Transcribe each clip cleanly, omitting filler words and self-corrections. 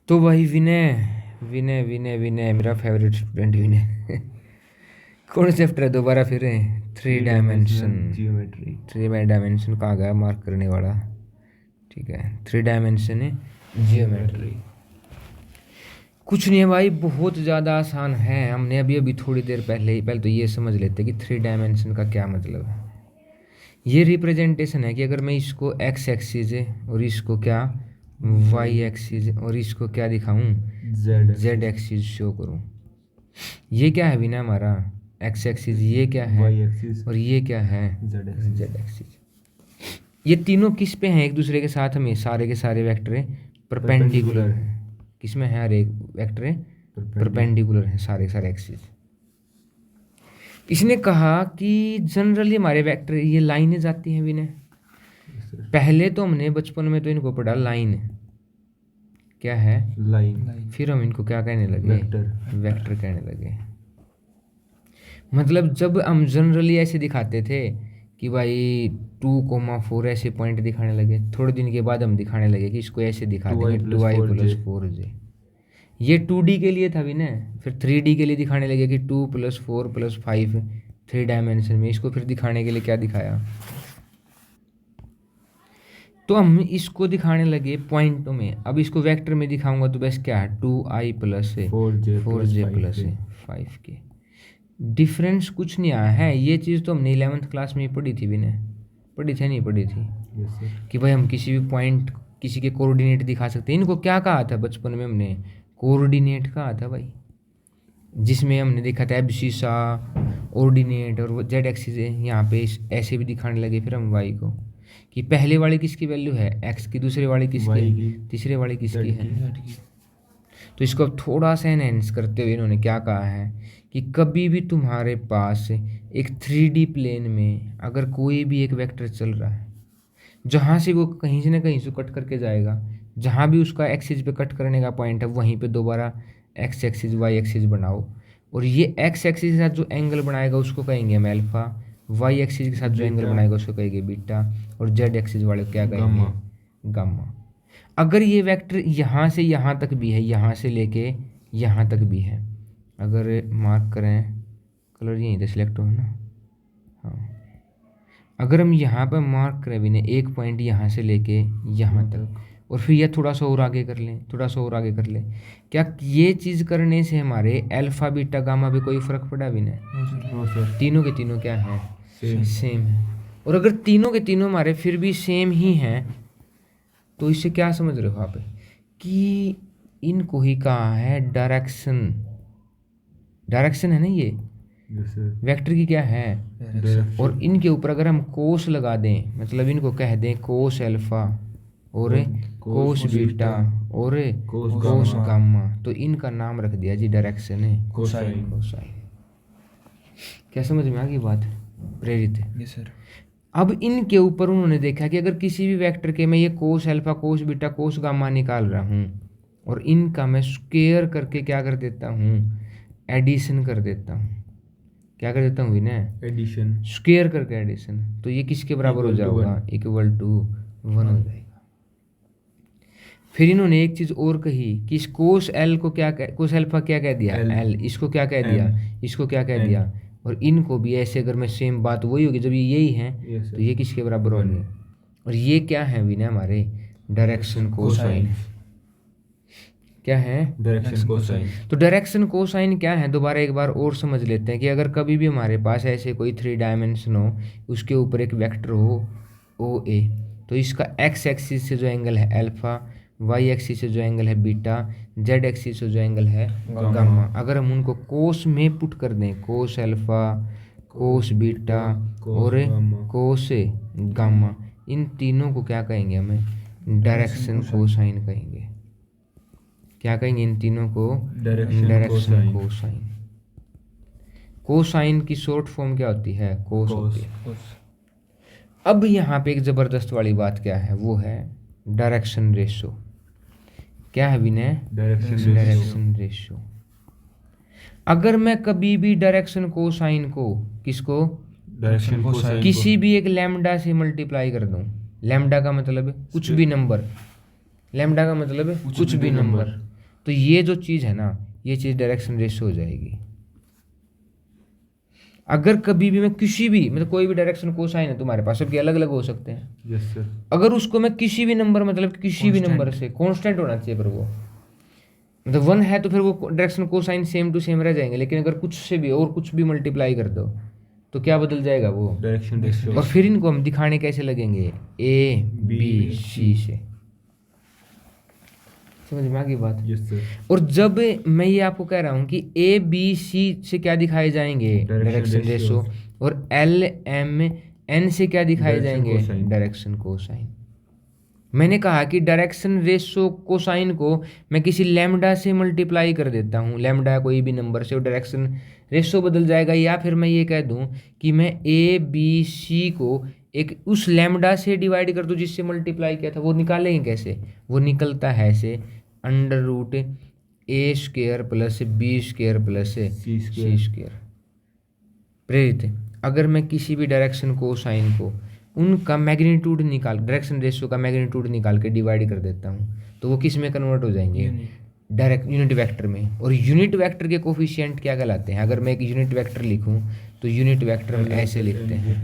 तो भाई विनय विनय विनय विनय मेरा फेवरेट स्टूडेंट विनय कौन चैप्टर है दोबारा फिर? Three dimension geometry. Three dimension कहाँ गया मार्क करने वाला? ठीक है, थ्री डायमेंशन जियोमेट्री। कुछ नहीं है भाई, बहुत ज़्यादा आसान है। हमने अभी अभी थोड़ी देर पहले तो ये समझ लेते हैं कि थ्री डायमेंशन का क्या मतलब है। ये रिप्रेजेंटेशन है कि अगर मैं इसको एक्स एक्सिस है और इसको क्या वाई एक्सिस और इसको क्या दिखाऊं जेड एक्सिस शो करूं। ये क्या है बिना हमारा एक्स एक्सिस, ये क्या है वाई एक्सिस और ये क्या है जेड एक्सिस। ये तीनों किस पे हैं एक दूसरे के साथ? में सारे के सारे वेक्टर परपेंडिकुलर हैं। किस में है? हर एक वेक्टर परपेंडिकुलर है सारे सारे एक्सिस। इसने कहा कि जनरली हमारे वेक्टर ये लाइनें जाती हैं विनय। पहले तो हमने बचपन में तो इनको पढ़ा लाइन क्या है, लाइन। फिर हम इनको क्या कहने लगे? वेक्टर कहने लगे। मतलब जब हम जनरली ऐसे दिखाते थे कि भाई 2,4 ऐसे पॉइंट दिखाने लगे, थोड़े दिन के बाद हम दिखाने लगे कि इसको ऐसे दिखा देंगे 2i+4j। ये 2D के लिए था भी ना, फिर 3D के लिए दिखाने लगे कि 2+4+5 थ्री डायमेंशन में। इसको फिर दिखाने के लिए क्या दिखाया? तो हम इसको दिखाने लगे पॉइंटों में। अब इसको वेक्टर में दिखाऊंगा तो बस क्या है 2i+4j+5 के। डिफरेंस कुछ नहीं आया है। ये चीज़ तो हमने 11th क्लास में ही पढ़ी थी विनय, पढ़ी थी नहीं पढ़ी थी कि भाई हम किसी भी पॉइंट किसी के कोऑर्डिनेट दिखा सकते हैं। इनको क्या कहा था बचपन में हमने? कोऑर्डिनेट कहा था भाई, जिसमें हमने देखा था एब्सिसा ऑर्डिनेट और वो जेड एक्सिस है यहाँ पे ऐसे भी दिखाने लगे। फिर हम वाई को कि पहले वाली किसकी वैल्यू है एक्स की, दूसरे वाली किसकी है, तीसरे वाली किसकी है। तो इसको अब थोड़ा सा एनहेंस करते हुए इन्होंने क्या कहा है कि कभी भी तुम्हारे पास एक 3D प्लेन में अगर कोई भी एक वेक्टर चल रहा है, जहाँ से वो कहीं से ना कहीं से कट करके जाएगा, जहाँ भी उसका एक्सिस पे कट करने का पॉइंट है वहीं पे दोबारा एक्स एक्सिस वाई एक्सिस बनाओ। और ये एक्स एक्सिस के साथ जो एंगल बनाएगा उसको कहेंगे हम एल्फा, वाई एक्सिस के साथ जो एंगल बनाएगा उसको कहेंगे बीटा, और जेड एक्सिस वाले को क्या कहेंगे? गामा। अगर ये वेक्टर यहाँ से यहाँ तक भी है, यहाँ से लेके यहाँ तक भी है, अगर मार्क करें कलर यहीं से सिलेक्ट हो ना, हाँ, अगर हम यहाँ पर मार्क करें भी नहीं एक पॉइंट यहाँ से लेके यहाँ तक, और फिर यह थोड़ा सा और आगे कर लें, थोड़ा सा और आगे कर लें, क्या ये चीज़ करने से हमारे अल्फा बीटा गामा भी कोई फ़र्क पड़ा भी नहीं? तीनों के तीनों क्या है? सेम है। और अगर तीनों के तीनों हमारे फिर भी सेम ही हैं तो इससे क्या समझ रहे हो आप कि इनको ही कहा है डायरेक्शन। डायरेक्शन है ना ये वेक्टर की क्या है? और इनके ऊपर अगर हम कोस लगा दें, मतलब इनको कह दें कोस अल्फा और कोस बीटा और कोस गामा, तो इनका नाम रख दिया जी डायरेक्शन है कोसाइन। क्या समझ में आ गई बात? प्रेरित है। Yes sir. अब इनके ऊपर उन्होंने देखा कि अगर किसी भी वेक्टर के मैं ये cos alpha cos beta cos gamma निकाल रहा हूँ और इनका मैं स्क्वायर करके क्या कर देता हूँ? एडिशन कर देता हूँ। क्या कर देता हूँ विनय? एडिशन। स्क्वायर करके एडिशन, तो ये किसके बराबर हो जाएगा? =1 हो जाएगा। फिर इन्होंने एक चीज़ और कही कि इस कोस एल को क्या कोस अल्फा क्या कह दिया? एल। इसको क्या कह दिया? इसको क्या कह दिया? और इनको भी ऐसे अगर मैं सेम बात वही होगी, जब ये यही हैं तो ये किसके बराबर होंगे? और ये क्या है विनय? हमारे डायरेक्शन कोसाइन। क्या है? Direction cosine. तो डायरेक्शन कोसाइन क्या है दोबारा एक बार और समझ लेते हैं कि अगर कभी भी हमारे पास ऐसे कोई 3 डायमेंशन हो, उसके ऊपर एक वेक्टर हो ओ ए, तो इसका एक्स एक्सिस से जो एंगल है अल्फा, वाई एक्सिस से जो एंगल है बीटा, जेड एक्सिस से जो एंगल है गामा, अगर हम उनको कोस में पुट कर दें कोस अल्फा कोस बीटा और कोस गामा, इन तीनों को क्या कहेंगे? हमें डायरेक्शन कोसाइन कहेंगे। क्या कहेंगे इन तीनों को? Direction cosine. कोसाइन की शॉर्ट फॉर्म क्या होती है? कोस होती है। अब यहाँ पे एक ज़बरदस्त वाली बात क्या है? वो है डायरेक्शन रेशो। क्या है विनय? Direction ratio. अगर मैं कभी भी डायरेक्शन कोसाइन को किसको? डायरेक्शन कोसाइन किसी भी एक लैम्डा से मल्टीप्लाई कर दूं, लैम्डा का मतलब है कुछ भी नंबर, लैम्डा का मतलब है कुछ भी नंबर, तो ये जो चीज़ है ना, ये चीज़ डायरेक्शन रेशियो हो जाएगी। अगर कभी भी मैं किसी भी मतलब कोई भी डायरेक्शन कोसाइन है तुम्हारे पास, सबके अलग अलग हो सकते हैं। Yes sir. अगर उसको मैं किसी भी नंबर मतलब किसी भी नंबर से कांस्टेंट होना चाहिए, पर वो मतलब 1 है तो फिर वो direction cosine same to same रह जाएंगे। लेकिन अगर कुछ से भी और कुछ भी मल्टीप्लाई कर दो तो क्या बदल जाएगा वो डायरेक्शन रेशियो। और फिर इनको हम दिखाने कैसे लगेंगे, ए बी सी से। समझ में आ गई बात? Yes sir. और जब मैं ये आपको कह रहा हूँ कि ए बी सी से क्या दिखाए जाएंगे, डायरेक्शन रेशियो, और एल एम एन से क्या दिखाए जाएंगे, डायरेक्शन कोसाइन। मैंने कहा कि डायरेक्शन रेशियो कोसाइन को मैं किसी लैम्डा से मल्टीप्लाई कर देता हूँ, लैम्डा कोई भी नंबर से, और डायरेक्शन रेशियो बदल जाएगा। या फिर मैं ये कह दूँ कि मैं ए बी सी को एक उस लैम्डा से डिवाइड कर दूँ जिससे मल्टीप्लाई किया था। वो निकालेंगे कैसे? वो निकलता है ऐसे, under root a square plus b square plus c square. Prerit अगर मैं किसी भी डायरेक्शन कोसाइन को उनका मैग्नीट्यूड निकाल, डायरेक्शन रेशियो का मैग्नीट्यूड निकाल के डिवाइड कर देता हूँ तो वो किस में कन्वर्ट हो जाएंगे, डायरेक्ट यूनिट वेक्टर में। और यूनिट वेक्टर के कोफिशिएंट क्या कहलाते हैं? अगर मैं एक यूनिट वेक्टर लिखूँ तो यूनिट वेक्टर हम ऐसे लिखते हैं,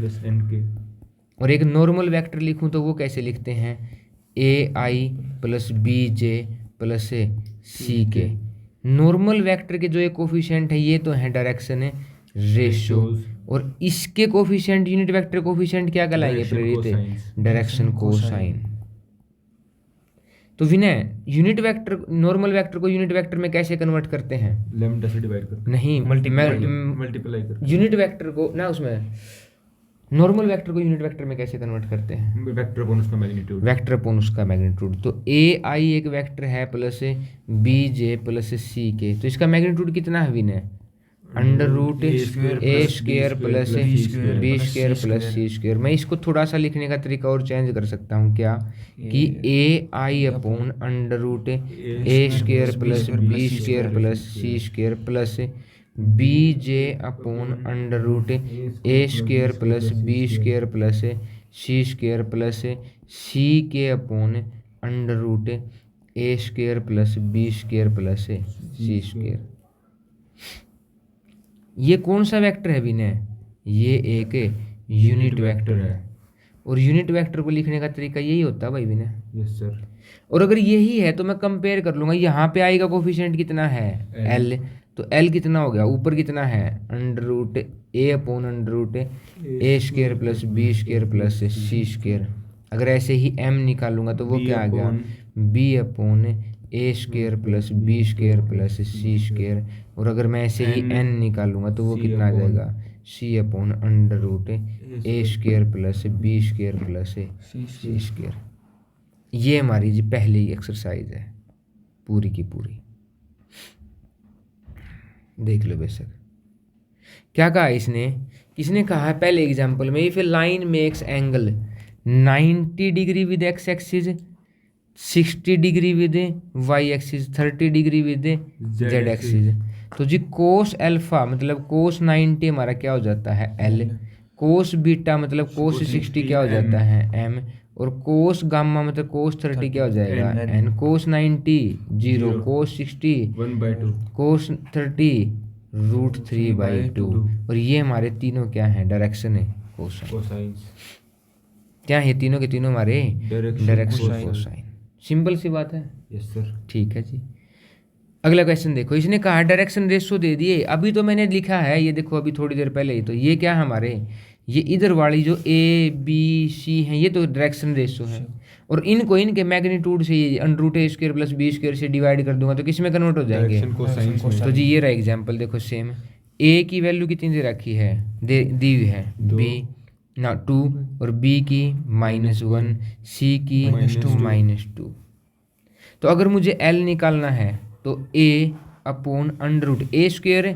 और एक नॉर्मल वेक्टर लिखूँ तो वो कैसे लिखते हैं, ए आई plus b j plus c के। नॉर्मल वेक्टर के जो एक कोफिशिएंट है ये तो है डायरेक्शन रेशियो, और इसके कोफिशिएंट यूनिट वेक्टर कोफिशिएंट क्या कहलाएंगे प्रेरित, डायरेक्शन कोसाइन। तो विनय यूनिट वेक्टर, नॉर्मल वेक्टर को यूनिट वेक्टर में कैसे कन्वर्ट करते हैं, लैम्डा से डिवाइड करते नहीं मल्टीप्लाई करते यूनिट वेक्टर को ना, उसमें नॉर्मल वेक्टर को यूनिट वेक्टर में कैसे कन्वर्ट करते हैं, वेक्टर अपॉन उसका मैग्नीट्यूड, वेक्टर अपॉन उसका मैग्नीट्यूड। तो ए आई एक वेक्टर है plus b j plus c k, तो इसका मैग्नीट्यूड कितना है Vinay, under root a square plus b square plus c square. मैं इसको थोड़ा सा लिखने का तरीका और चेंज कर सकता हूँ क्या, कि a i upon under root a square plus b square plus c square plus b j upon under root a square plus b square plus c square plus c k upon under root a square plus b square plus c square. ये कौन सा vector है विनय, ये एक unit vector है, और unit vector को लिखने का तरीका यही होता है भाई विनय। Yes sir. और अगर यही है तो मैं कंपेयर कर लूँगा, यहाँ पे आई का कोफिशिएंट कितना है एल, तो एल कितना हो गया, ऊपर कितना है under root a upon under root a square plus b square plus c square. अगर ऐसे ही एम निकालूंगा तो वो क्या आ गया, b upon a square plus b square plus c square. और अगर मैं ऐसे ही एन निकालूंगा तो वो कितना आ जाएगा, c upon under root a square plus b square plus c square. ये हमारी जी पहली एक्सरसाइज है पूरी की पूरी, देख लो बेशक। क्या कहा इसने, किसने कहा है पहले एग्जाम्पल में, if a line makes angle 90 degree with x axis, 60 degree with y axis, 30 degree with z axis. तो जी कोस अल्फा मतलब कोस 90 हमारा क्या हो जाता है एल, कोस बीटा मतलब कोस 60 क्या हो जाता है एम, और कोस गामा मतलब कोस 30 क्या हो जाएगा एन। कोस 90 0, कोस 60 1/2, कोस 30 √3/2। और ये हमारे तीनों क्या हैं, डायरेक्शन है कोसाइन। क्या है तीनों के तीनों हमारे डायरेक्शन कोसाइन। सिंपल सी बात है। Yes sir. ठीक है जी। अगला क्वेश्चन देखो, इसने कहा डायरेक्शन रेशियो दे दिए, अभी तो मैंने लिखा है ये देखो अभी थोड़ी देर पहले ही, तो ये क्या है हमारे, ये इधर वाली जो ए बी सी हैं ये तो डायरेक्शन रेशियो है, और इनको इनके मैग्नीट्यूड से ये under root a square plus b square से डिवाइड कर दूंगा तो किस में कन्वर्ट हो जाएंगे, तो जी ये रहा एग्जाम्पल देखो सेम। ए की वैल्यू कितनी दे रखी है, दी हुई है बी ना 2, और बी की -1, सी की -2। तो अगर मुझे एल निकालना है तो ए upon under root a square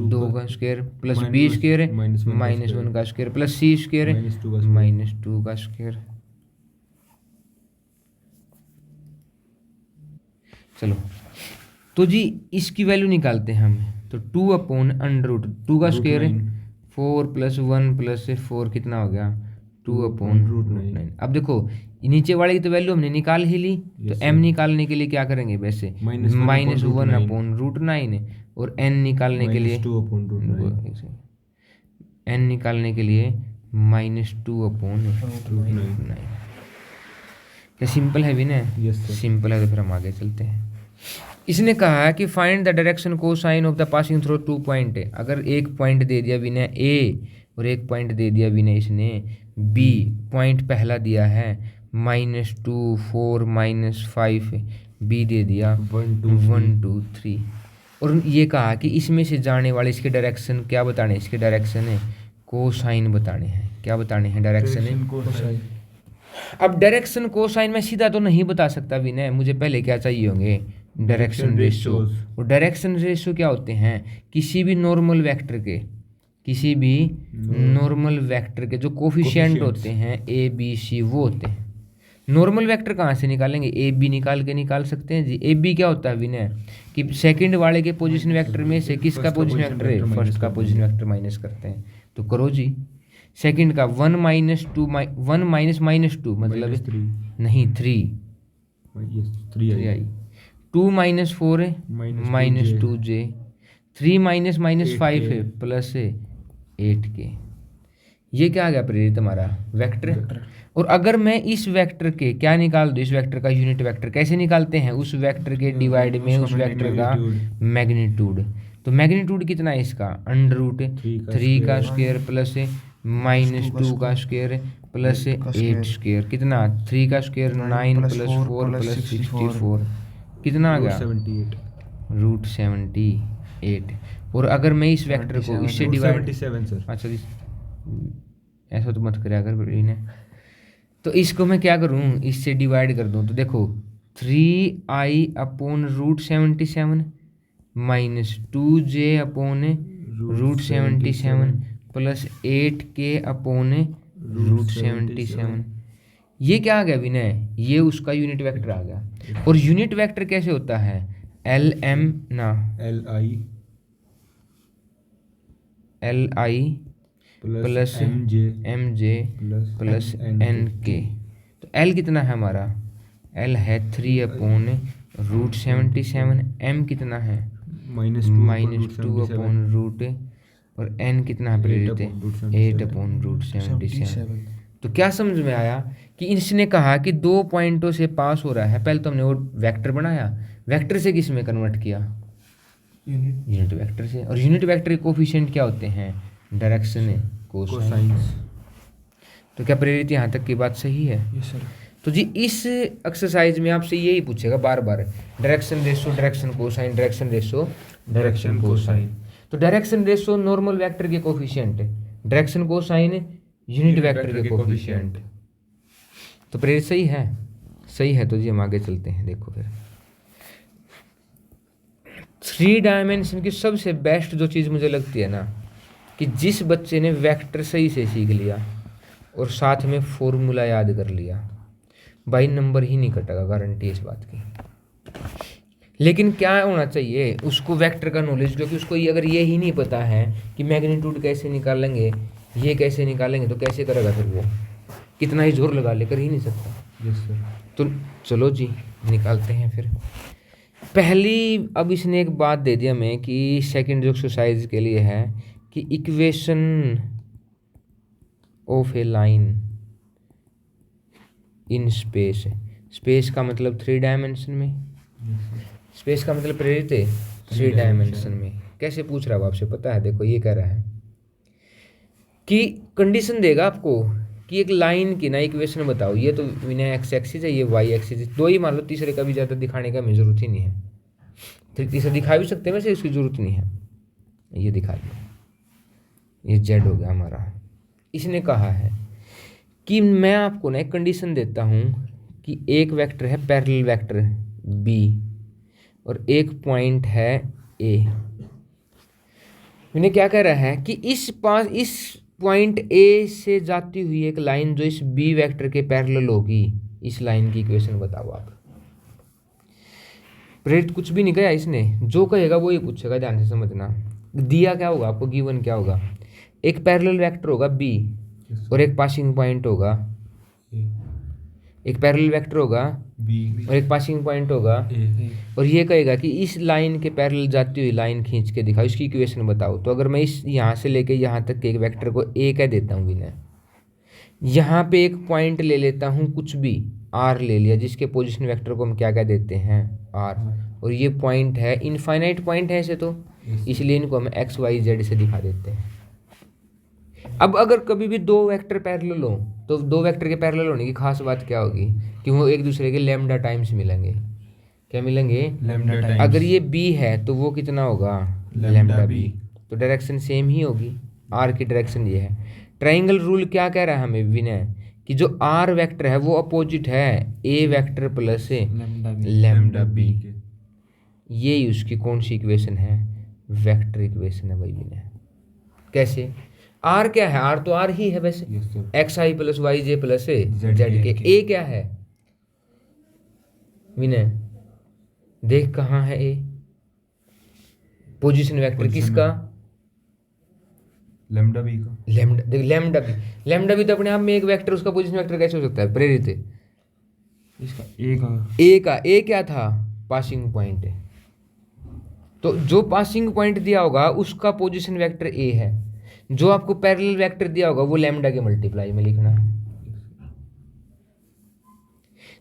2 का स्क्वायर प्लस बी स्क्वायर -1 का स्क्वायर प्लस सी स्क्वायर -2 का स्क्वायर। चलो तो जी इसकी वैल्यू निकालते हैं हम, तो 2 अपॉन अंडर रूट 2 का स्क्वायर 4 + 1 + 4 कितना हो गया 2 अपॉन √9। अब देखो नीचे वाले की तो वैल्यू हमने निकाल ही ली, तो Yes, m sir. निकालने के लिए क्या करेंगे वैसे -1 माइनस upon वन √9. अपॉन √9, और n निकालने के लिए -2 upon √9. n निकालने के लिए -2 अपॉन √9। क्या सिंपल है विनय? Yes, sir. सिंपल है, तो फिर हम आगे चलते हैं। इसने कहा है कि find the direction cosine of the passing through 2 point. अगर एक पॉइंट दे दिया विनय ए और एक पॉइंट दे दिया विनय इसने बी, पॉइंट पहला दिया है -2 4 -5, बी दे दिया 1 2 3, और ये कहा कि इसमें से जाने वाले इसके डायरेक्शन क्या बताने, इसके डायरेक्शन है कोसाइन बताने हैं। क्या बताने हैं? डायरेक्शन है। अब डायरेक्शन कोसाइन मैं सीधा तो नहीं बता सकता विनय, मुझे पहले क्या चाहिए होंगे? Direction ratio. और डायरेक्शन रेशियो क्या होते हैं? किसी भी नॉर्मल वेक्टर के, किसी भी नॉर्मल वेक्टर के जो कोफिशिएंट होते हैं ए बी सी, वो होते हैं। नॉर्मल वेक्टर कहाँ से निकालेंगे? ए बी निकाल सकते हैं जी। ए बी क्या होता है विनय? कि सेकंड वाले के पोजीशन वेक्टर में से किसका पोजीशन वेक्टर है? फर्स्ट का पोजीशन वेक्टर माइनस करते हैं। तो करो जी, सेकंड का 1 -2 1 -2 मतलब नहीं 3 आई, 2 -4 है -2j, 3 -5 है +8k। ये क्या आ गया प्रेरित हमारा? वेक्टर। और अगर मैं इस वेक्टर के क्या निकाल दूँ, इस वेक्टर का यूनिट वेक्टर कैसे निकालते हैं? उस वेक्टर के डिवाइड में उस वेक्टर का मैग्नीट्यूड। तो मैग्नीट्यूड कितना है इसका? √3 का स्क्वायर प्लस -2 का स्क्वायर प्लस 8 स्क्वायर, कितना? 3 का स्क्वायर 9 + 4 + 64, कितना आ गया? √78। और अगर मैं इस वेक्टर को इससे डिवाइड, अच्छा ऐसा तो मत करा कर इन्हें, तो इसको मैं क्या करूं? इससे डिवाइड कर दूं, तो देखो 3i upon √77 -2j upon √77 plus 8k upon √77। ये क्या आ गया विनय? ये उसका यूनिट वेक्टर आ गया। और यूनिट वेक्टर कैसे होता है? li plus mj plus nk। तो l कितना है हमारा? l है 3 अपॉन √77, m कितना है? -2 अपॉन रूट, और n कितना है प्रेरित? 8 अपॉन √77। तो क्या समझ में आया कि इसने कहा कि 2 पॉइंटों से पास हो रहा है। पहले तो हमने वो वेक्टर बनाया, वेक्टर से किस में कन्वर्ट किया? यूनिट वेक्टर से। और यूनिट वेक्टर के कोफिशिएंट क्या होते हैं? डायरेक्शन है कोसाइन। तो क्या प्रेरित यहाँ तक की बात सही है? Yes sir. तो जी इस एक्सरसाइज में आपसे यही पूछेगा बार बार, direction ratio direction cosine, direction ratio direction cosine. तो डायरेक्शन रेशो नॉर्मल वेक्टर के कोफिशिएंट है, डायरेक्शन कोसाइन यूनिट वेक्टर के कोफिशिएंट। तो प्रेरित सही है? सही है। तो जी हम आगे चलते हैं। देखो फिर 3 डायमेंशन की सबसे बेस्ट जो चीज़ मुझे लगती है ना, कि जिस बच्चे ने वेक्टर सही से सीख लिया और साथ में फॉर्मूला याद कर लिया, भाई नंबर ही नहीं कटेगा, गारंटी है इस बात की। लेकिन क्या होना चाहिए उसको? वेक्टर का नॉलेज, क्योंकि उसको ये अगर ये ही नहीं पता है कि मैग्नीट्यूड कैसे निकालेंगे, ये कैसे निकालेंगे, तो कैसे करेगा फिर वो? कितना ही जोर लगा ले, कर ही नहीं सकता। Yes sir. तो चलो जी निकालते हैं फिर। पहली, अब इसने एक बात दे दिया हमें कि सेकंड जो एक्सरसाइज के लिए है कि equation of A line in space. Space का मतलब 3 डायमेंशन में, स्पेस का मतलब प्रेरित है 3 डायमेंशन में। कैसे पूछ रहा है वो आपसे पता है? देखो ये कह रहा है कि कंडीशन देगा आपको कि एक लाइन की ना इक्वेशन बताओ। ये तो विनय एक्स एक्सिस है, ये वाई एक्सिस, 2 ही मान लो, तीसरे का भी ज़्यादा दिखाने का हमें ज़रूरत ही नहीं है। तो तीसरा दिखा भी सकते हैं वैसे, इसकी ज़रूरत नहीं है। ये दिखा दो, ये जेड हो गया हमारा। इसने कहा है कि मैं आपको ना एक कंडीशन देता हूँ कि एक वेक्टर है पैरेलल वेक्टर बी और एक पॉइंट है ए। मैंने क्या कह रहा है कि इस पॉइंट ए से जाती हुई एक लाइन जो इस बी वेक्टर के पैरेलल होगी, इस लाइन की इक्वेशन बताओ आप। प्रेरित कुछ भी नहीं कहा इसने, जो कहेगा वो ही पूछेगा, ध्यान से समझना। दिया क्या होगा आपको, गिवन क्या होगा? एक पैरेलल वेक्टर होगा बी और एक पासिंग पॉइंट होगा, एक पैरेलल वेक्टर होगा बी और एक पासिंग पॉइंट होगा, ए और ये कहेगा कि इस लाइन के पैरेलल जाती हुई लाइन खींच के दिखाओ, इसकी इक्वेशन बताओ। तो अगर मैं इस यहाँ से लेके यहाँ तक के एक वेक्टर को ए कह देता हूँ विनय, यहाँ पे एक पॉइंट ले लेता हूँ कुछ भी, आर ले लिया, जिसके पोजीशन वेक्टर को हम क्या कह देते हैं, आर, और ये पॉइंट है इनफाइनाइट पॉइंट है ऐसे तो, इसलिए इनको हम एक्स वाई जेड से दिखा देते हैं। अब अगर कभी भी दो वेक्टर पैरेलल हो तो दो वेक्टर के पैरेलल होने की खास बात क्या होगी कि वो एक दूसरे के लैम्डा टाइम्स मिलेंगे। क्या मिलेंगे? Lambda times. अगर ये बी है तो वो कितना होगा, लैम्डा बी। तो डायरेक्शन सेम ही होगी, आर की डायरेक्शन ये है। ट्राइंगल रूल क्या कह रहा है हमें विनय, कि जो आर वेक्टर है वो अपोजिट है ए वेक्टर प्लस लैम्डा बी। ये उसकी कौन सी इक्वेशन है, वेक्टर इक्वेशन है भाई विनय। कैसे? आर क्या है, आर तो आर ही है वैसे, एक्स आई प्लस वाई जे प्लस जेड के। ए क्या है विनय, देख कहाँ है ए, पोजीशन वेक्टर किसका, लैम्डा बी का। लैम्डा, देख लैम्डा भी तो अपने आप में एक वेक्टर, उसका पोजीशन वेक्टर कैसे हो सकता है, प्रेरित है इसका ए का। ए का, ए क्या था, पासिंग पॉइंट है। तो जो पासिंग पॉइंट दिया होगा उसका पोजीशन वेक्टर ए है, जो आपको पैरेलल वेक्टर दिया होगा वो लैम्डा के मल्टीप्लाई में लिखना है।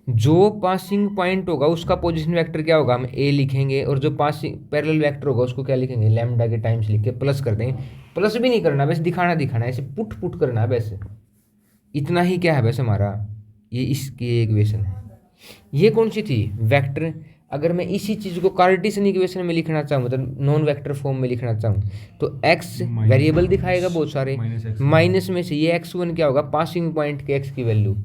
जो पासिंग पॉइंट होगा उसका पोजीशन वेक्टर क्या होगा, हम ए लिखेंगे, और जो पासिंग पैरेलल वेक्टर होगा उसको क्या लिखेंगे, लैम्डा के टाइम्स लिख के प्लस कर देंगे। प्लस भी नहीं करना, बस दिखाना है, ऐसे पुट करना है बस, इतना ही क्या है बस हमारा, ये इसकी इक्वेशन है। ये कौन सी थी, वेक्टर। अगर मैं इसी चीज़ को कार्टेशियन इक्वेशन में लिखना चाहूँ, मतलब नॉन वेक्टर फॉर्म में लिखना चाहूँ, तो x वेरिएबल दिखाएगा बहुत सारे, माइनस में से ये x1 क्या होगा, पासिंग पॉइंट के x की वैल्यू,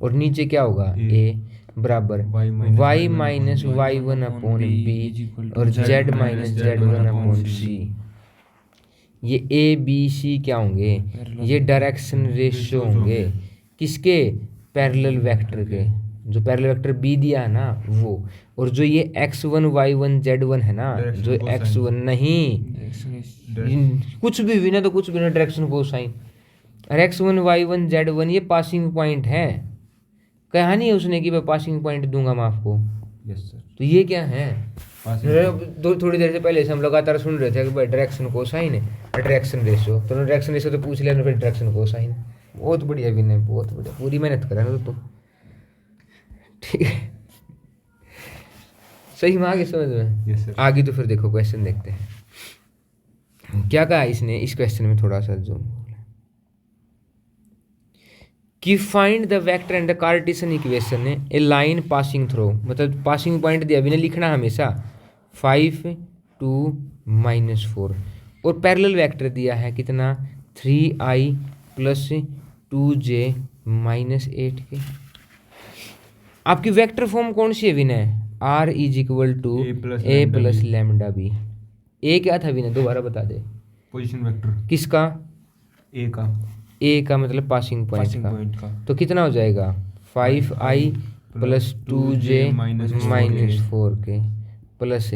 और नीचे क्या होगा a बराबर y minus y one upon b और z minus z one upon c. ये a b c क्या होंगे, ये डायरेक्शन रेशियो होंगे किसके, पैरेलल वेक्टर के, जो पैरेलल वेक्टर b दिया है ना वो, और जो ये x1 y1 z1 है ना, जो x1 नहीं कुछ भी बिना, तो कुछ बिना डायरेक्शन कोसाइन, और x1 y1 z1 ये पासिंग पॉइंट है। कहा नहीं है उसने कि मैं पासिंग पॉइंट दूंगा मैं आपको, यस सर। तो ये क्या है, थोड़ी देर से पहले से हम लगातार सुन रहे थे कि भाई डायरेक्शन कोसाइन है, डायरेक्शन रेशियो, तो डायरेक्शन रेशियो तो पूछ लेना, फिर डायरेक्शन कोसाइन। बहुत बढ़िया विनय, बहुत बढ़िया, पूरी मेहनत करा ना तो ठीक है, सही में आगे समझ में। Yes sir. आगे तो फिर देखो क्वेश्चन देखते हैं क्या कहा इसने इस क्वेश्चन में, थोड़ा सा जूम कि find the vector and the Cartesian equation A line passing through, मतलब पासिंग पॉइंट दिया बिना लिखना हमेशा 5 2 -4, और पैरेलल वेक्टर दिया है कितना 3i प्लस 2j माइनस 8 के। आपकी वेक्टर फॉर्म कौन सी है Vinay, r is equal to a plus lambda b. A क्या था विनय, दोबारा बता दे, पोजीशन वेक्टर किसका, ए का। ए का मतलब पासिंग पॉइंट का। तो कितना हो जाएगा 5i प्लस 2j माइनस 4 के प्लस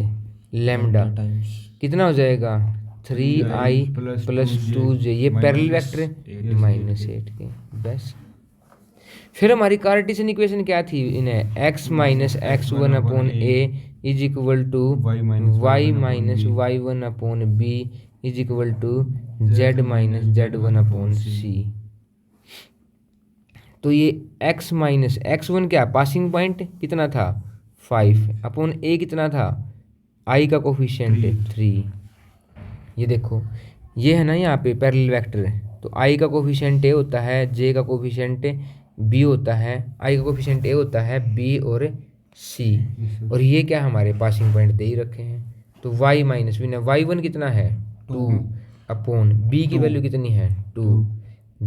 लैम्डा कितना हो जाएगा 3i प्लस 2j, ये पैरेलल वेक्टर माइनस 8 के। बस फिर हमारी कार्टेशियन इक्वेशन क्या थी इन्हें, x minus x1 upon a is equal to y minus y1 upon b is equal to z minus z1 upon c। तो ये x माइनस x1 क्या, पासिंग पॉइंट कितना था 5 अपॉन a कितना था, i का कोफिशिएंट 3। ये देखो ये है ना यहाँ पे पैरेलल वेक्टर, तो i का कोफिशिएंट a होता है, j का कोफिशिएंट b होता है, i का कोफिशिएंट a होता है b और c, और ये क्या हमारे पासिंग पॉइंट दे ही रखे हैं। तो y माइनस भी ना, y1 कितना है 2 अपॉन b की वैल्यू कितनी है 2,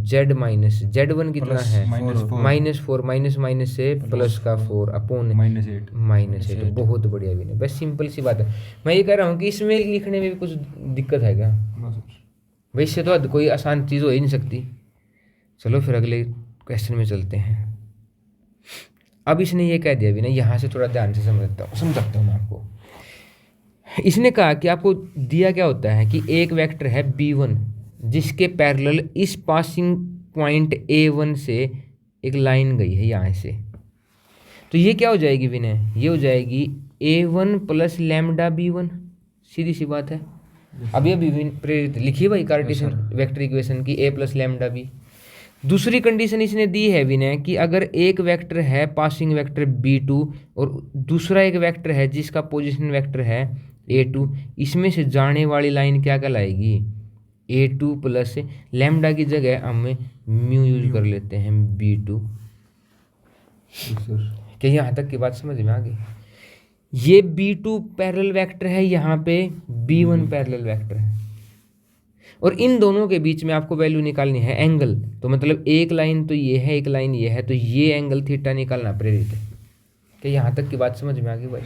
z माइनस z1 कितना है -4, माइनस से प्लस का 4 अपॉन -8। बहुत बढ़िया भी नहीं, बस सिंपल सी बात है। मैं ये कह रहा हूँ कि इसमें लिखने में भी कुछ दिक्कत है क्या, वैसे तो कोई आसान चीज़ हो ही नहीं सकती। चलो फिर अगले क्वेश्चन में चलते हैं। अब इसने ये कह दिया भी ना, यहाँ से थोड़ा ध्यान से समझाता हूँ मैं आपको। इसने कहा कि आपको दिया क्या होता है कि एक वेक्टर है b1 जिसके पैरेलल इस पासिंग पॉइंट a1 से एक लाइन गई है यहाँ से, तो ये क्या हो जाएगी विनय, ये हो जाएगी A1 प्लस लैम्डा B1, सीधी सी बात है। अब ये भी प्रेरित लिखिए भाई कार्टेशियन वेक्टर इक्वेशन की A प्लस लैम्डा B। दूसरी कंडीशन इसने दी है विनय कि अगर एक वेक्टर है पासिंग वेक्टर B2 और दूसरा एक वेक्टर है जिसका पोजीशन वेक्टर है A2, इसमें से जाने वाली लाइन क्या कहलाएगी, A2 प्लस लैम्डा की जगह हम म्यू यूज कर लेते हैं B2। क्या यहाँ तक की बात समझ में आ गई? ये B2 पैरेलल वेक्टर है, यहाँ पे B1 पैरेलल वेक्टर है, और इन दोनों के बीच में आपको वैल्यू निकालनी है एंगल। तो मतलब एक लाइन तो ये है, एक लाइन ये है, तो ये एंगल थीटा निकालना प्रेरित है। क्या यहाँ तक की बात समझ में आ गई भाई?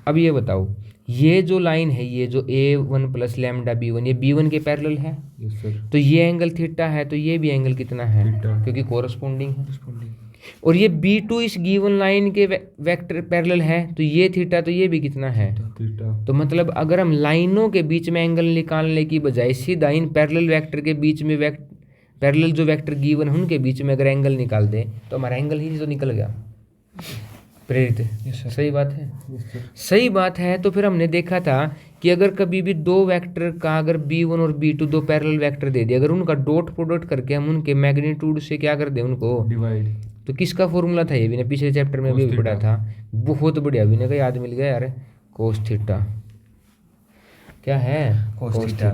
अब ये बताओ, ये जो लाइन है, ये जो A1 प्लस लैम्डा B1, ये B1 के पैरेलल है, तो ये एंगल थीटा है, तो ये भी एंगल कितना है, क्योंकि कोरस्पोंडिंग है। और ये B2 इस गिवन लाइन के वेक्टर पैरेलल है, तो ये थीटा, तो ये भी कितना है, तो मतलब अगर हम लाइनों के बीच में एंगल निकालने की बजाय सीधा इन पैरेलल वेक्टर के बीच में पैरेलल जो वेक्टर गिवन है उनके बीच में अगर एंगल निकाल दें तो हमारा एंगल ही तो निकल गया प्रेरित। सही बात है, सही बात है। तो फिर हमने देखा था कि अगर कभी भी दो वेक्टर का अगर B1 और B2 दो पैरेलल वेक्टर दे दिए, अगर उनका डॉट प्रोडक्ट करके हम उनके मैग्नीट्यूड से क्या कर दें, उनको डिवाइड, तो किसका फॉर्मूला था, ये भी ने पिछले चैप्टर में भी पढ़ा था, बहुत बढ़िया, भी ने का याद मिल गया यार, कोस थीटा। क्या है, कोस थीटा।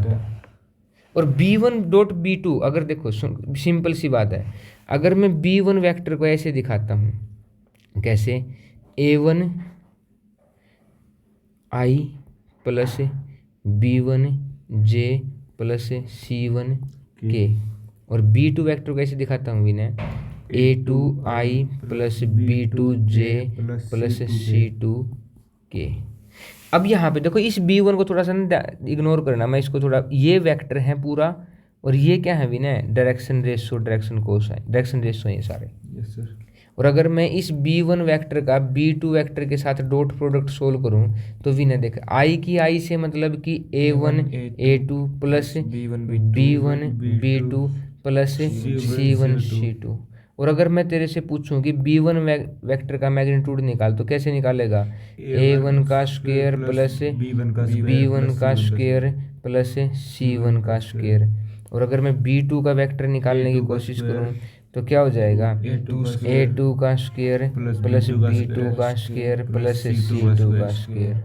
और B1 डॉट B2, अगर देखो सिंपल सी बात है, अगर मैं B1 वेक्टर को ऐसे दिखाता हूँ, कैसे, A1 I plus B1 J plus C1 K, और B2 वेक्टर को ऐसे दिखाता हूँ विनय, A2 I plus B2 J plus C2 K। अब यहाँ पे देखो इस B1 को थोड़ा सा इग्नोर करना, मैं इसको थोड़ा, ये वेक्टर है पूरा, और ये क्या है विनय, डायरेक्शन रेशो, डायरेक्शन कोस है, डायरेक्शन रेशो है ये सारे। Yes sir. और अगर मैं इस B1 वेक्टर का B2 वेक्टर के साथ डॉट प्रोडक्ट सोल्व करूं तो विनय देख, I की I से मतलब कि A1 A2 plus B1 B2 plus C1 C2। और अगर मैं तेरे से पूछूं कि B1 वेक्टर का मैग्नीट्यूड निकाल, तो कैसे निकालेगा, A1 का स्क्वायर प्लस B1 का स्क्वायर प्लस C1 का स्क्वायर। और अगर मैं B2 का वेक्टर निकालने की कोशिश करूं तो क्या हो जाएगा, A2 का स्क्वायर प्लस B2 का स्क्वायर प्लस C2 का स्क्वायर।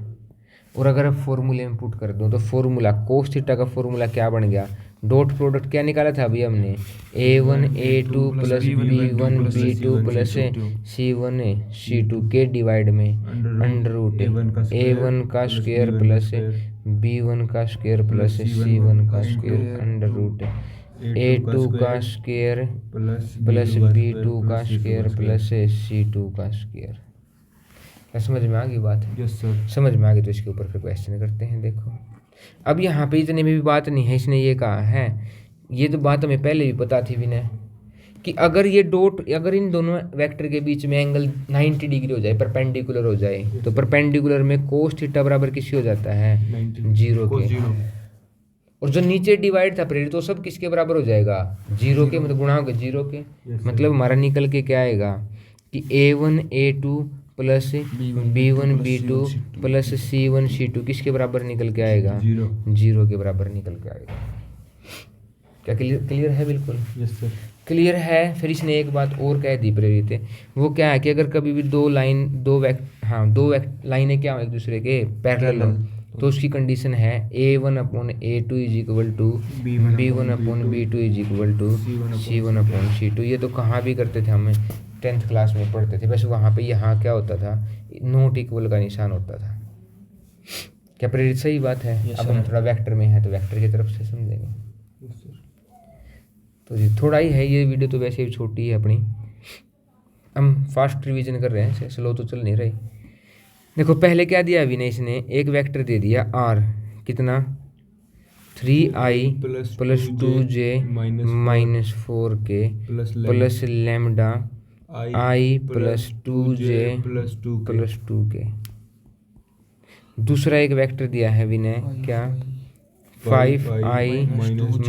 और अगर फॉर्मूले में पुट कर दूं तो फॉर्मूला कोस थीटा का फॉर्मूला क्या बन गया, डॉट प्रोडक्ट क्या निकाला था अभी हमने, A1 A2 plus B1 B2 plus C1 C2 के डिवाइड में अंडर रूट A1 का स्क्वायर प्लस B1 का स्क्वायर प्लस C1 का स्क्वायर अंडर रूट A2 का स्क्वायर प्लस B2 का स्क्वायर प्लस C2 का स्क्वायर। क्या समझ में आ गई बात? Yes sir. समझ में आ गई तो इसके ऊपर फिर क्वेश्चन करते हैं। देखो अब यहाँ पे इतने में भी बात नहीं है, इसने ये कहा है, ये तो बात हमें पहले भी पता थी विनय, कि अगर ये डॉट, अगर इन दोनों वेक्टर के बीच में एंगल 90 डिग्री हो जाए, परपेंडिकुलर हो जाए, तो परपेंडिकुलर में कोस थीटा बराबर किसके हो जाता है, 0 के। और जो नीचे डिवाइड था प्रेरित, तो सब किसके बराबर हो जाएगा, 0 के, मतलब गुणा होगा 0 के। मतलब हमारा निकल के क्या आएगा कि A1 A2 plus B1 B2 plus C1 C2 किसके बराबर निकल के आएगा, 0 के बराबर निकल के आएगा। क्या क्लियर है? बिल्कुल यस सर, क्लियर है। फिर इसने एक बात और कह दी प्रेरित है, वो क्या है कि अगर कभी भी दो लाइनें क्या हो एक दूसरे के पैरेलल हो, तो उसकी कंडीशन है A1 upon A2 is equal to B1 upon B2 is equal to C1 upon C2। ये तो कहाँ भी करते थे, हमें 10th क्लास में पढ़ते थे, वैसे वहाँ पे यहाँ क्या होता था, नॉट इक्वल का निशान होता था। क्या प्रेरित सही बात है? अब हम थोड़ा वेक्टर में है तो वेक्टर की तरफ से समझेंगे। तो जी थोड़ा ही है ये वीडियो, तो वैसे भी छोटी है अपनी, हम फास्ट रिवीजन कर रहे हैं, स्लो तो चल नहीं रही। देखो पहले क्या दिया अभी ने, इसने एक वेक्टर दे दिया R, कितना 3i plus 2j minus 4k plus lambda I plus 2j plus 2k। दूसरा एक वेक्टर दिया है विनय, क्या 5i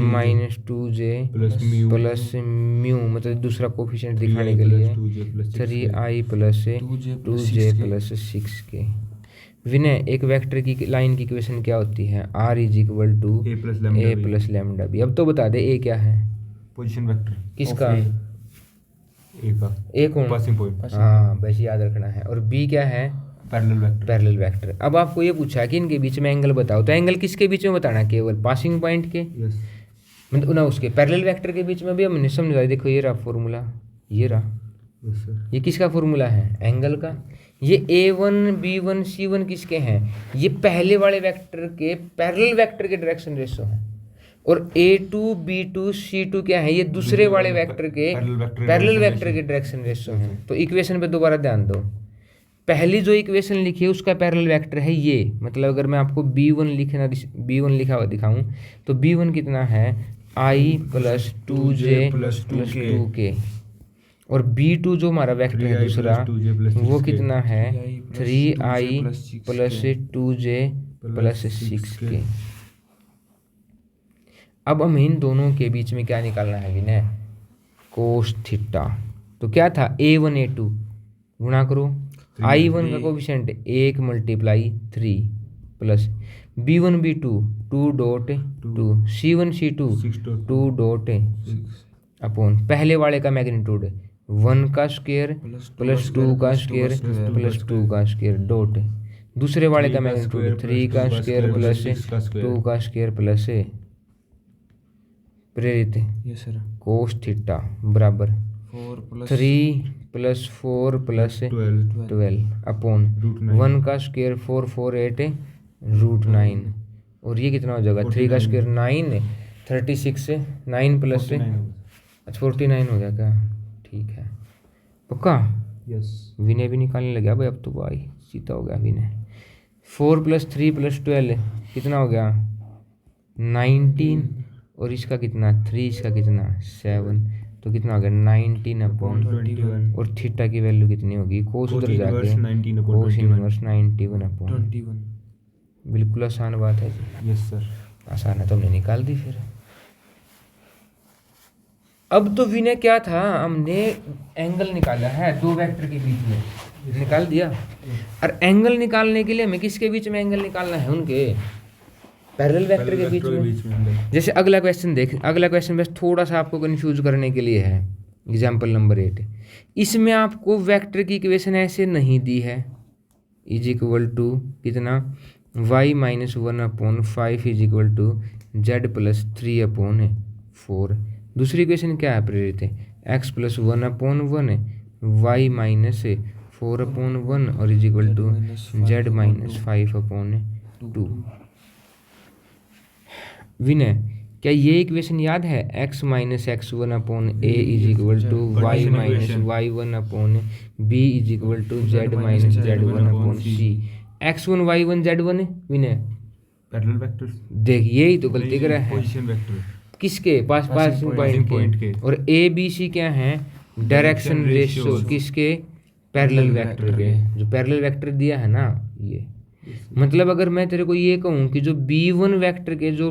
minus 2j plus mu plus mu, मतलब दूसरा कोफिशिएंट दिखाने के लिए 3i plus 2j plus 6k। विनय, एक वेक्टर की लाइन की इक्वेशन क्या होती है? r is equal to a plus lambda b. अब तो बता दे ए क्या है? पोजीशन वेक्टर किसका? ए का। ए कौन? Passing point. हाँ, वैसे याद रखना है। और बी क्या है? Parallel vector. Parallel vector. अब आपको ये पूछा कि इनके बीच में एंगल बताओ, तो एंगल किसके बीच में बताना? केवल पासिंग पॉइंट के, यस मतलब ना उसके पैरेलल वेक्टर के बीच में भी हमने समझा। देखो ये रहा फॉर्मूला, ये रहा, यस सर। ये किसका फॉर्मूला है? एंगल का। ये A1 B1 C1 किसके हैं? ये पहले वाले वेक्टर के पैरेलल वेक्टर के डायरेक्शन रेशो है। और A2 B2 C2 क्या है? ये दूसरे वाले वेक्टर के पैरेलल वेक्टर के डायरेक्शन रेशो हैं। तो इक्वेशन पे दोबारा ध्यान दो। पहली जो इक्वेशन लिखी है उसका पैरेलल वेक्टर है ये, मतलब अगर मैं आपको B1 लिखा हुआ दिखाऊं तो B1 कितना है? I plus 2j plus 2k। और B2 जो हमारा वेक्टर है दूसरा, वो कितना है? 3i plus 2j plus 6k। अब हम इन दोनों के बीच में क्या निकालना है विनय? Cos theta. तो क्या था? A1 A2 गुणा करो, I1 का coefficient 1 multiply 3 plus B1 B2 2.2 C1 C2 2.6 upon पहले वाले का मैग्नीट्यूड 1 का स्क्वायर प्लस 2 का स्क्वायर प्लस 2 का स्क्वायर डॉट दूसरे वाले का मैग्नीट्यूड 3 का स्क्वायर प्लस 2 का स्क्वायर प्लस प्रेरित कोस थीटा बराबर 3 प्लस 4 प्लस 12 अपॉन 1 का स्क्वायर 4 4 8 √9। और ये कितना हो जाएगा? 3 का स्क्वायर 9 36 9 प्लस 49 हो गया क्या? ठीक है, पक्का? यस। विनय भी निकालने लगा भाई, अब तो भाई सीधा हो गया विनय। 4 प्लस 3 प्लस 12 कितना हो गया? 19। और इसका कितना? 3, इसका कितना? 7। तो कितना हो गया? 19 अपॉन 21। और थीटा की वैल्यू कितनी होगी? कोस उधर जाके कोस इनवर्स 91 अपॉन 21। बिल्कुल आसान बात है जी। Yes sir. आसान है तो हमने निकाल दी। फिर अब तो विनय क्या था? हमने एंगल निकाला है दो वेक्टर के बीच में, निकाल दिया। और एंगल निकालने के लिए हमें किसके बीच में एंगल निकालना है? उनके पैरेलल वेक्टर के बीच में। जैसे अगला क्वेश्चन देख, अगला क्वेश्चन बस थोड़ा सा आपको कंफ्यूज करने के लिए है। एग्जाम्पल नंबर 8, इसमें आपको वेक्टर की इक्वेशन ऐसे नहीं दी है। इज इक्वल टू कितना? y minus 1 upon 5 is equal to z plus 3 upon 4। दूसरी इक्वेशन क्या है प्रेरित? x plus 1 upon 1 y minus 4 upon 1 और is equal to z minus 5 upon 2। Vinay, क्या ये इक्वेशन याद है? x minus x1 upon a is equal to y minus y1 upon b is equal to z minus z1 upon c। x1 y1 z1 Vinay parallel vectors. देख, यही तो गलती कर रहा है। पोजीशन वेक्टर किसके? पासिंग पॉइंट के। और a b c क्या है? डायरेक्शन रेशियो किसके? पैरेलल वेक्टर के। जो पैरेलल वेक्टर दिया है ना, ये मतलब अगर मैं तेरे को ये कहूँ कि जो b1 वेक्टर के जो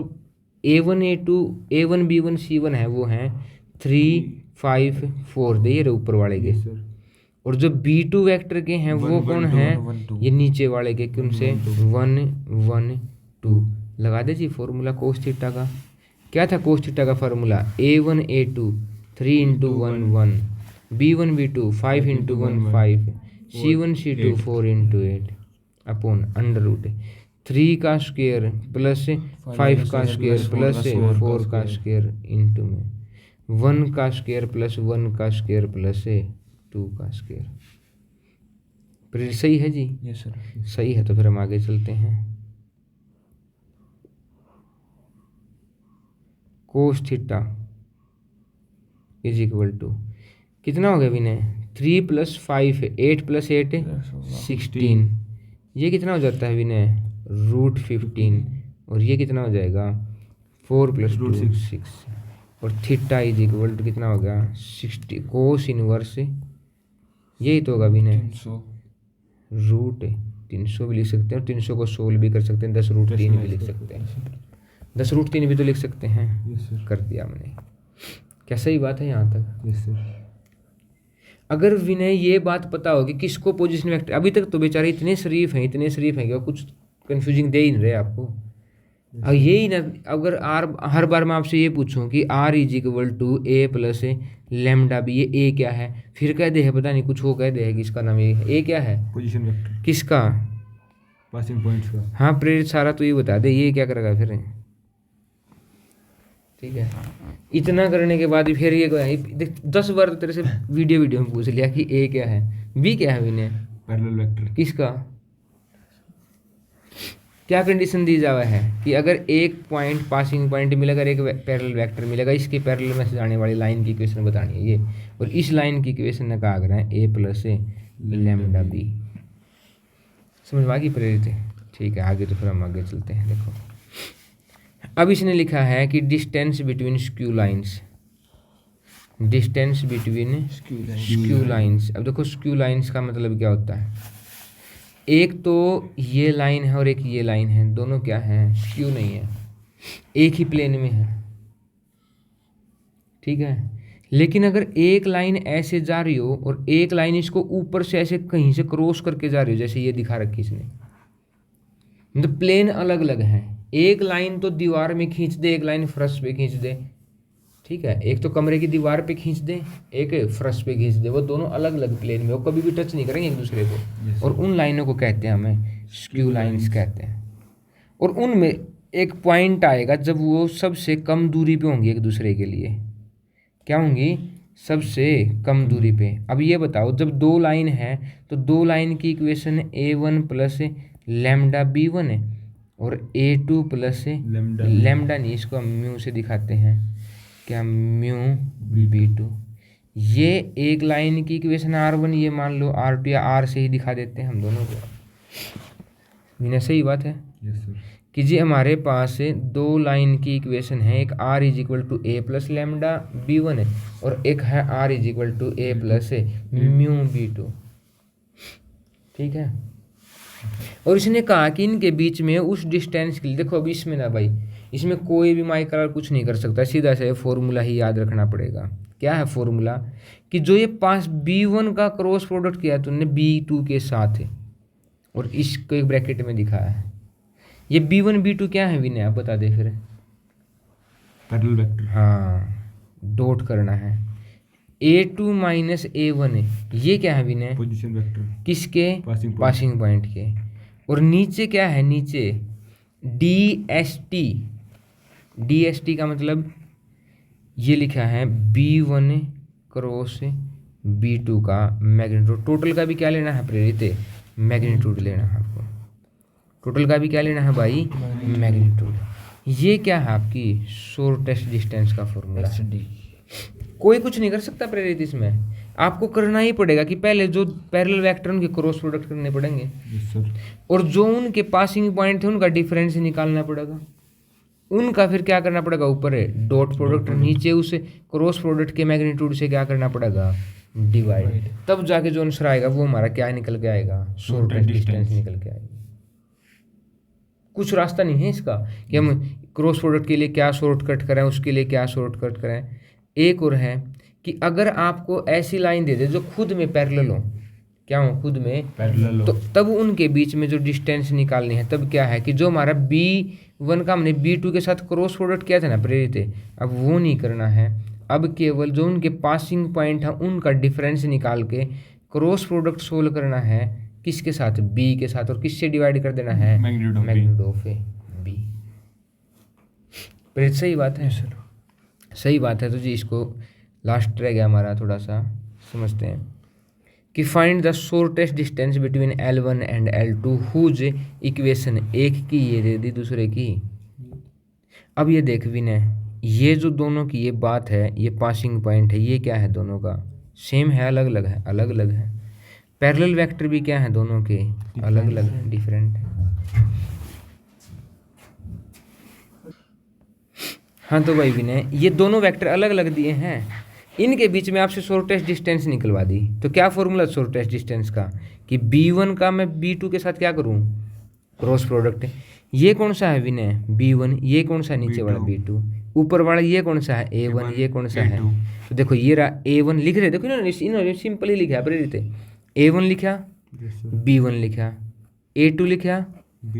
a1 a2 a1 b1 c1 है वो हैं 3 5 4 दे ये ऊपर वाले के। और जो b2 वेक्टर के हैं वो कौन है? ये नीचे वाले के। कौन से? 1 1 2 लगा दे जी फॉर्मूला कोस थीटा का। क्या था कोस थीटा का formula? a1 a2 3 × 1 1 b1 b2 5 × 1 5 c1 c2 4 × 8 upon under root 3 का स्क्वायर प्लस 5 का स्क्वायर प्लस 4 का स्क्वायर इंटू में 1 का स्क्वायर प्लस 1 का स्क्वायर प्लस 2 का स्क्वायर। फिर सही है जी? Yes sir. सही है तो फिर हम आगे चलते हैं। Cos theta is equal to कितना हो गया विनय? 3 प्लस 5 8 प्लस 8 16। ये कितना हो जाता है विनय? √15। और ये कितना हो जाएगा? 4 प्लस 2 6। और थीटा इज इक्वल टू कितना होगा? 60 कोस इनवर्स, यही तो होगा विनय √300 भी लिख सकते हैं और 300 को 16 भी कर सकते हैं, 10√3 भी लिख सकते हैं। 10√3 भी तो लिख सकते हैं। Yes sir. कर दिया हमने। क्या सही बात है यहाँ तक? Yes sir. अगर विनय ये बात पता हो कि किसको पोजीशन वेक्टर, अभी तक तो बेचारे इतने शरीफ हैं कि वो कुछ कंफ्यूजिंग दे ही नहीं रहे आपको। अब यही ना, अगर आर हर बार मैं आपसे ये पूछूं कि R = A plus lambda b, ये ए क्या है, फिर कह दे है पता नहीं कुछ, वो कह दे है कि इसका नाम ये है। ए क्या है? Position vector. किसका? पासिंग पॉइंट्स का। हाँ प्रेरित सारा तो ये बता दे, ये क्या करेगा फिर? ठीक है, इतना करने के बाद फिर ये देख 10 बार तो तेरे से वीडियो में पूछ लिया कि ए क्या है, बी क्या है विनय? Parallel vector. किसका? क्या कंडीशन दी जावा है कि अगर एक पॉइंट पासिंग पॉइंट मिलेगा, एक पैरेलल वेक्टर मिलेगा, इसके पैरेलल में से जाने वाली लाइन की इक्वेशन बतानी है ये, और इस लाइन की इक्वेशन ने कहा कर है A प्लस लैम्डा बी। समझ में आ गई प्रेरित है? ठीक है, आगे तो फिर हम आगे चलते हैं। देखो अब इसने लिखा है कि distance between skew lines, distance between skew lines. अब देखो स्क्यू लाइन्स का मतलब क्या होता है? एक तो ये लाइन है और एक ये लाइन है, दोनों क्या हैं? स्क्यू नहीं है, एक ही प्लेन में है। ठीक है, लेकिन अगर एक लाइन ऐसे जा रही हो और एक लाइन इसको ऊपर से ऐसे कहीं से क्रॉस करके जा रही हो, जैसे ये दिखा रखी इसने, मतलब प्लेन अलग अलग हैं। एक लाइन तो दीवार में खींच दे, एक लाइन फर्श पे खींच दे। ठीक है, एक तो कमरे की दीवार पे खींच दे, एक फर्श पे खींच दे, वो दोनों अलग अलग प्लेन में, वो कभी भी टच नहीं करेंगे एक दूसरे को। Yes. और उन लाइनों को कहते हैं हमें स्क्यू लाइंस कहते हैं। और उनमें एक पॉइंट आएगा जब वो सबसे कम दूरी पे होंगी एक दूसरे के लिए। क्या होंगी? सबसे कम दूरी पे। अब ये बताओ, जब दो लाइन है तो दो लाइन की equation A1 plus lambda B1 है और A2 प्लस लैम्डा नहीं, इसको हम म्यू से दिखाते हैं, क्या? Mu B2। ये एक लाइन की इक्वेशन R1, ये मान लो R2 या R से ही दिखा देते हैं हम दोनों को। मीना सही बात है? Yes sir. कि जी हमारे पास दो लाइन की इक्वेशन है, एक R = A plus lambda B1 है और एक है R = A plus mu B2। ठीक है, और इसने कहा कि इनके बीच में उस डिस्टेंस के लिए, देखो अब इसमें ना भाई, इसमें कोई भी माइक्रो कुछ नहीं कर सकता, सीधा से फॉर्मूला ही याद रखना पड़ेगा। क्या है फॉर्मूला? कि जो ये पास B1 का क्रॉस प्रोडक्ट किया तुमने B2 के साथ है, और इसको एक ब्रैकेट में दिखाया है, ये B1 B2 क्या है विनय, आप बता दे फिर। Parallel vector. हाँ, डॉट करना है। A2 माइनस A1 है, ये क्या है विनय? Position vector. किसके? पासिंग पॉइंट के। और नीचे क्या है? नीचे DST का मतलब ये लिखा है B1 क्रॉस B2 का मैग्नीट्यूड। टोटल का भी क्या लेना है प्रेरित? मैग्नीट्यूड लेना है आपको। टोटल का भी क्या लेना है भाई? मैग्नीट्यूड। ये क्या है? आपकी शॉर्टेस्ट डिस्टेंस का फॉर्मूला। कोई कुछ नहीं कर सकता प्रेरित, इसमें आपको करना ही पड़ेगा कि पहले जो पैरेलल वेक्टर उनके क्रॉस प्रोडक्ट करने पड़ेंगे। Yes sir. और जो उनके पासिंग पॉइंट थे उनका डिफरेंस निकालना पड़ेगा। उनका फिर क्या करना पड़ेगा? ऊपर है डॉट प्रोडक्ट, नीचे उस क्रॉस प्रोडक्ट के मैग्नीट्यूड से क्या करना पड़ेगा? डिवाइड। तब जाके जो आंसर आएगा वो हमारा क्या निकल के आएगा? शॉर्टेस्ट डिस्टेंस निकल के आएगा। कुछ रास्ता नहीं है इसका कि हम क्रॉस प्रोडक्ट के लिए क्या शॉर्टकट करें, उसके लिए क्या शॉर्टकट करें। एक और है कि अगर आपको ऐसी लाइन दे दे जो खुद में पैरेलल हो, क्या हो? खुद में पैरेलल हो, तो तब उनके बीच में जो डिस्टेंस निकालनी है, तब क्या है कि जो हमारा B1 का हमने B2 के साथ क्रॉस प्रोडक्ट किया था ना प्रेरित, अब वो नहीं करना है। अब केवल जो उनके पासिंग पॉइंट है उनका डिफरेंस निकाल के क्रॉस प्रोडक्ट सोल्व करना है। किसके साथ? B के साथ। और किससे डिवाइड कर देना है? Magnitude of B। प्रेरित सही बात है? सही बात है। तो जी इसको लास्ट रह गया हमारा, थोड़ा सा समझते हैं कि find the shortest distance between L1 and L2 whose equation, एक की ये दे दी दूसरे की। अब ये देख विनय, ये जो दोनों की ये बात है, ये पासिंग पॉइंट है, ये क्या है? दोनों का सेम है, अलग अलग है? अलग अलग है। पैरेलल वेक्टर भी क्या है? दोनों के अलग अलग है, डिफरेंट है। हाँ तो भाई विनय, ये दोनों वेक्टर अलग अलग दिए हैं, इनके बीच में आपसे शॉर्टेस्ट डिस्टेंस निकलवा दी। तो क्या फॉर्मूला शॉर्टेस्ट डिस्टेंस का? कि B1 का मैं B2 के साथ क्या करूं? क्रॉस प्रोडक्ट है। ये कौन सा है विनय? B1। ये कौन सा है नीचे वाला? B2। ऊपर वाला ये कौन सा है? A1। ये कौन सा है? तो देखो ये रहा A1 लिख रहे, देखो इन्होंने सिंपल ही लिखा है प्रेरित। A1 लिखा, B1 लिखा, A2 लिखा,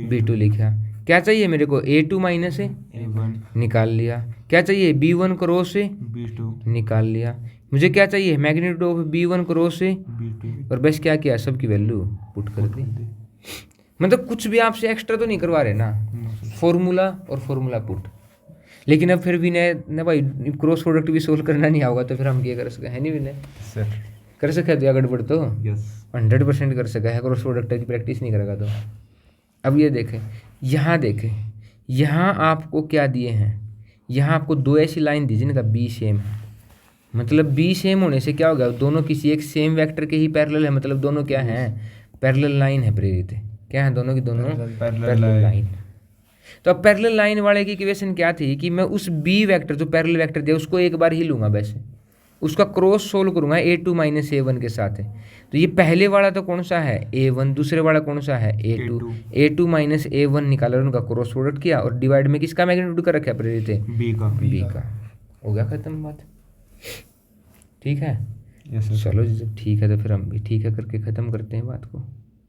B2 लिखा। क्या चाहिए मेरे को? A2 माइनस है, A1 निकाल लिया। क्या चाहिए? B1 क्रॉस से, B2 निकाल लिया। मुझे क्या चाहिए? मैग्नीट्यूड ऑफ B1 क्रॉस से, B2 और बस क्या किया? सबकी वैल्यू पुट कर दी। मतलब कुछ भी आपसे एक्स्ट्रा तो नहीं करवा रहे ना, फॉर्मूला और फॉर्मूला पुट। लेकिन अब फिर विनय ने भाई क्रॉस प्रोडक्ट भी सोल्व करना नहीं होगा तो फिर हम क्या कर सके? है नहीं विनय? सर कर सके तो गड़बड़ तो यस 100% कर सका है। क्रॉस प्रोडक्ट की प्रैक्टिस नहीं करेगा तो। अब ये देखें, यहाँ देखें, यहाँ आपको क्या दिए हैं? यहाँ आपको दो ऐसी लाइन दी जिनका बी सेम है। मतलब बी सेम होने से क्या होगा? दोनों किसी एक सेम वेक्टर के ही पैरेलल है। मतलब दोनों क्या हैं? पैरेलल लाइन है प्रेरित। क्या है? दोनों की दोनों पैरेलल लाइन। तो अब पैरेलल लाइन वाले की इक्वेशन क्या थी कि मैं उस बी वेक्टर जो पैरेलल वेक्टर दिया उसको एक बार ही लूँगा, वैसे उसका क्रॉस सोल्व करूँगा A2 माइनस A1 के साथ है। तो ये पहले वाला तो कौन सा है? A1। दूसरे वाला कौन सा है? A2। A2 माइनस A1 निकाला और उनका क्रॉस प्रोडक्ट किया और डिवाइड में किसका मैग्नीट्यूड कर रखा है प्रेरित? B का बी का। हो गया खत्म बात। ठीक है, यस सर। चलो जी, जब ठीक है तो फिर हम भी ठीक है करके ख़त्म करते हैं बात को।